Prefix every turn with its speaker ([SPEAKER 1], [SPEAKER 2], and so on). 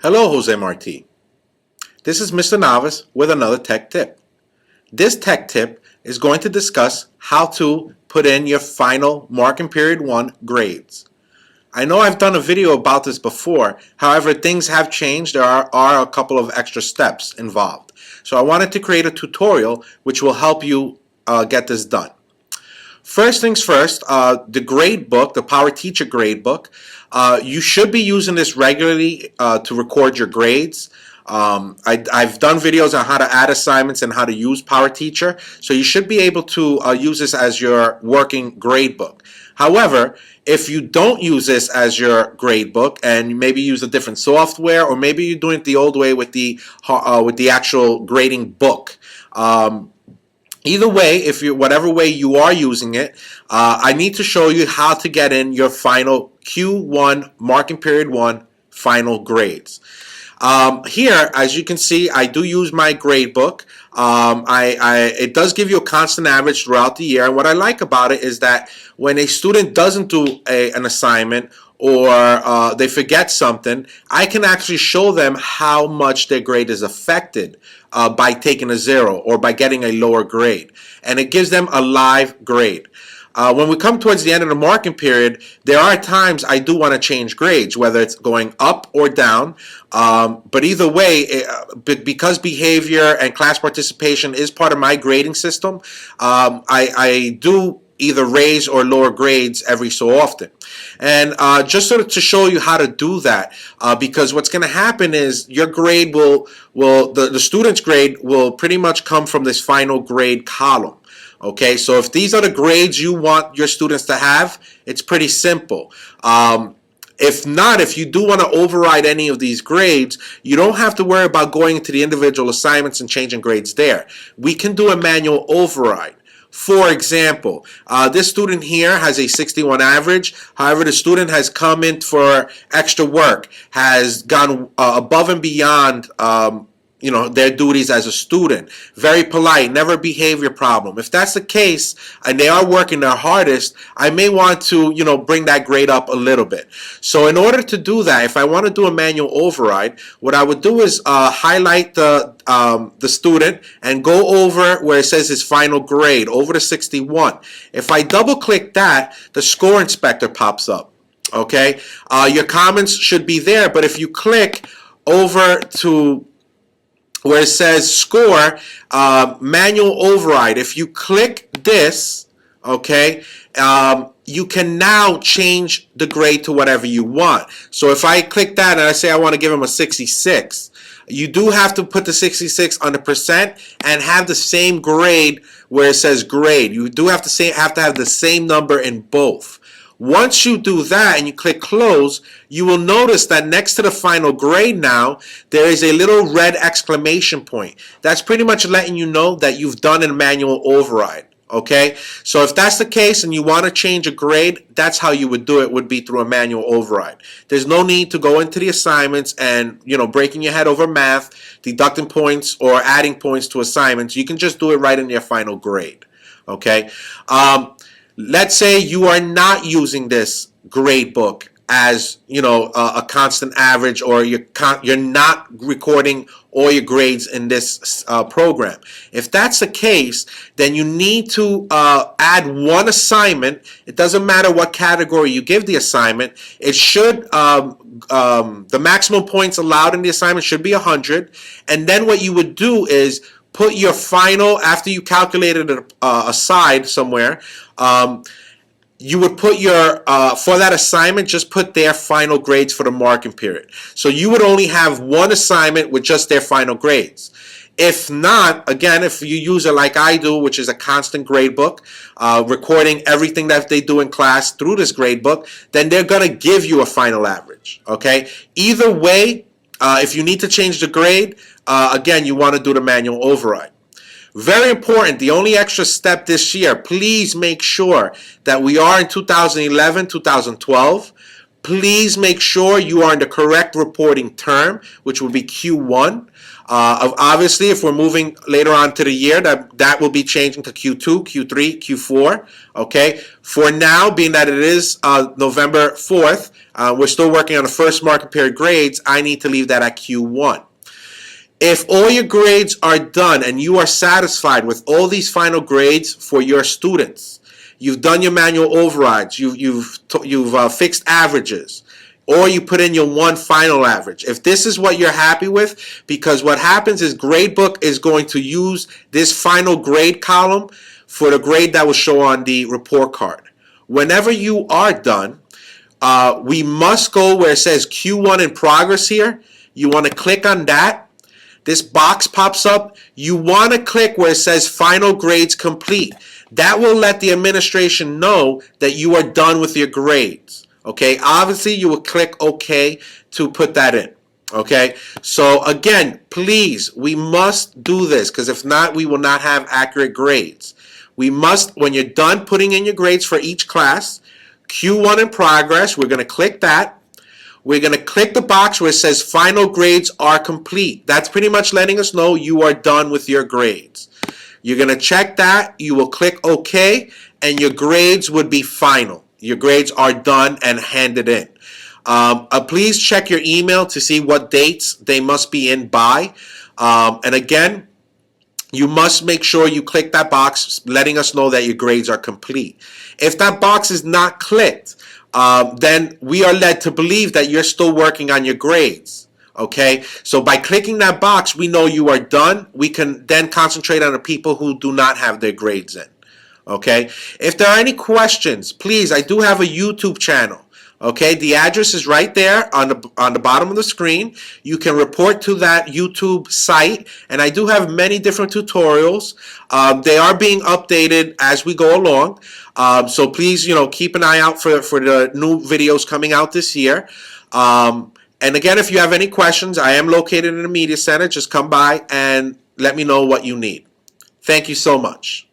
[SPEAKER 1] Hello, Jose Marti. This is Mr. Navas with another tech tip. This tech tip is going to discuss how to put in your final marking period 1 grades. I know I've done a video about this before, however things have changed. There are a couple of extra steps involved. So I wanted to create a tutorial which will help you get this done. First things first, the grade book, the PowerTeacher Gradebook, you should be using this regularly to record your grades. I've done videos on how to add assignments and how to use PowerTeacher, so you should be able to use this as your working gradebook. However, if you don't use this as your gradebook and maybe use a different software, or maybe you're doing it the old way with the actual grading book, either way, if you whatever way you are using it, I need to show you how to get in your final Q1 marking period 1 final grades. Here, as you can see, I do use my grade book. It does give you a constant average throughout the year, and what I like about it is that when a student doesn't do an assignment or they forget something, I can actually show them how much their grade is affected by taking a 0 or by getting a lower grade, and it gives them a live grade. When we come towards the end of the marking period, there are times I do want to change grades, whether it's going up or down. But either way, because behavior and class participation is part of my grading system, I do either raise or lower grades every so often. And just sort of to show you how to do that, because what's going to happen is your grade the student's grade will pretty much come from this final grade column. Okay, so if these are the grades you want your students to have, it's pretty simple. If not, if you do want to override any of these grades, you don't have to worry about going into the individual assignments and changing grades there. We can do a manual override. For example, this student here has a 61 average. However, the student has come in for extra work, has gone above and beyond their duties as a student. Very polite, never behavior problem. If that's the case and they are working their hardest, I may want to, bring that grade up a little bit. So in order to do that, if I want to do a manual override, what I would do is highlight the student and go over where it says his final grade, over to 61. If I double click that, the score inspector pops up. Okay, your comments should be there, but if you click over to where it says score, manual override, if you click this, okay, you can now change the grade to whatever you want. So if I click that and I say I want to give him a 66, you do have to put the 66 on the percent and have the same grade where it says grade. You do have to have the same number in both. Once you do that and you click close, you will notice that next to the final grade now, there is a little red exclamation point. That's pretty much letting you know that you've done a manual override. Okay, so if that's the case and you want to change a grade, that's how you would do it, would be through a manual override. There's no need to go into the assignments and, breaking your head over math, deducting points or adding points to assignments. You can just do it right in your final grade. Okay. Let's say you are not using this grade book as a constant average, or you're not recording all your grades in this program. If that's the case, then you need to add one assignment. It doesn't matter what category you give the assignment. It should the maximum points allowed in the assignment should be 100, and then what you would do is put your final, after you calculated it aside somewhere, you would put your, for that assignment, just put their final grades for the marking period. So you would only have one assignment with just their final grades. If not, again, if you use it like I do, which is a constant grade book, recording everything that they do in class through this grade book, then they're going to give you a final average. Okay? Either way, if you need to change the grade, again, you want to do the manual override. Very important, the only extra step this year, please make sure that we are in 2011, 2012. Please make sure you are in the correct reporting term, which will be Q1. Obviously, if we're moving later on to the year, that will be changing to Q2, Q3, Q4. Okay. For now, being that it is November 4th, we're still working on the first market period grades. I need to leave that at Q1. If all your grades are done and you are satisfied with all these final grades for your students, you've done your manual overrides, you've fixed averages, or you put in your one final average. If this is what you're happy with, because what happens is Gradebook is going to use this final grade column for the grade that will show on the report card. Whenever you are done, we must go where it says Q1 in progress here. You want to click on that. This box pops up. You want to click where it says Final Grades Complete. That will let the administration know that you are done with your grades. Okay, obviously you will click OK to put that in. Okay, so again, please, we must do this, because if not, we will not have accurate grades. We must, when you're done putting in your grades for each class, Q1 in progress, we're going to click that. We're going to click the box where it says final grades are complete. That's pretty much letting us know you are done with your grades. You're going to check that. You will click OK, and your grades would be final. Your grades are done and handed in. Please check your email to see what dates they must be in by. And again, you must make sure you click that box letting us know that your grades are complete. If that box is not clicked, then we are led to believe that you're still working on your grades. Okay, so by clicking that box, we know you are done. We can then concentrate on the people who do not have their grades in. Okay, if there are any questions, please, I do have a YouTube channel. Okay, the address is right there on the bottom of the screen. You can report to that YouTube site, and I do have many different tutorials. They are being updated as we go along. So please, keep an eye out for the new videos coming out this year. And again, if you have any questions, I am located in the media center. Just come by and let me know what you need. Thank you so much.